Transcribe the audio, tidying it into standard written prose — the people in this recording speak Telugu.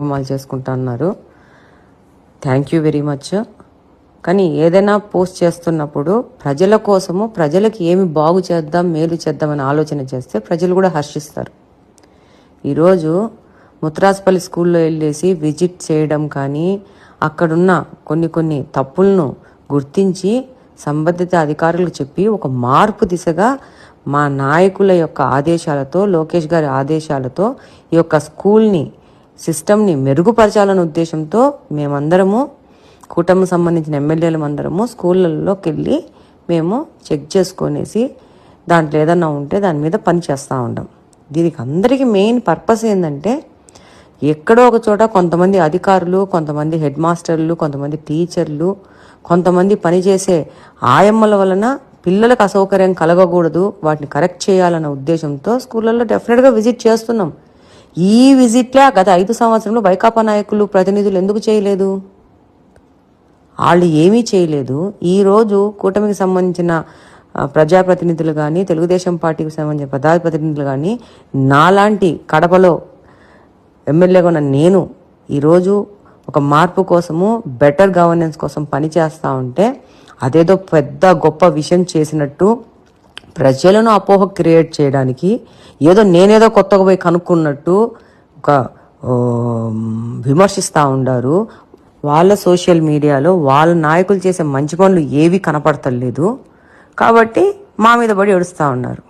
అమలు చేసుకుంటా అన్నారు. Thank you very much. కానీ ఏదైనా పోస్ట్ చేస్తున్నప్పుడు ప్రజల కోసము, ప్రజలకి ఏమి బాగు చేద్దాం, మేలు చేద్దామని ఆలోచన చేస్తే ప్రజలు కూడా హర్షిస్తారు. ఈరోజు ముత్రాజ్పల్లి స్కూల్లో వెళ్ళేసి విజిట్ చేయడం కానీ, అక్కడున్న కొన్ని తప్పులను గుర్తించి సంబంధిత అధికారులకు చెప్పి ఒక మార్పు దిశగా మా నాయకుల యొక్క ఆదేశాలతో, లోకేష్ గారి ఆదేశాలతో ఈ యొక్క స్కూల్ని, సిస్టమ్ని మెరుగుపరచాలనే ఉద్దేశంతో మేమందరము, కూటమికి సంబంధించిన ఎమ్మెల్యేలు అందరము స్కూళ్ళల్లోకి వెళ్ళి మేము చెక్ చేసుకొనేసి దాంట్లో ఏదన్నా ఉంటే దాని మీద పని చేస్తూ ఉంటాం. దీనికి అందరికీ మెయిన్ పర్పస్ ఏంటంటే, ఎక్కడో ఒక చోట కొంతమంది అధికారులు, కొంతమంది హెడ్ మాస్టర్లు, కొంతమంది టీచర్లు, కొంతమంది పనిచేసే ఆయమ్మల వలన పిల్లలకు అసౌకర్యం కలగకూడదు, వాటిని కరెక్ట్ చేయాలన్న ఉద్దేశంతో స్కూళ్ళల్లో డెఫినెట్గా విజిట్ చేస్తున్నాం. ఈ విజిట్లే గత 5 సంవత్సరంలో వైకాపా నాయకులు, ప్రతినిధులు ఎందుకు చేయలేదు? వాళ్ళు ఏమీ చేయలేదు. ఈరోజు కూటమికి సంబంధించిన ప్రజాప్రతినిధులు కానీ, తెలుగుదేశం పార్టీకి సంబంధించిన ప్రజాప్రతినిధులు కానీ, నాలాంటి కడపలో ఎమ్మెల్యేగా ఉన్న నేను ఈరోజు ఒక మార్పు కోసము, బెటర్ గవర్నెన్స్ కోసం పనిచేస్తూ ఉంటే అదేదో పెద్ద గొప్ప విషయం చేసినట్టు ప్రజలను అపోహ క్రియేట్ చేయడానికి, ఏదో నేనేదో కొత్తగా పోయి కనుక్కున్నట్టు ఒక విమర్శిస్తూ ఉండారు. వాళ్ళ సోషల్ మీడియాలో వాళ్ళ నాయకులు చేసే మంచి పనులు ఏవి కనపడతలేదు కాబట్టి మా మీద పడి ఏడుస్తూ ఉన్నారు.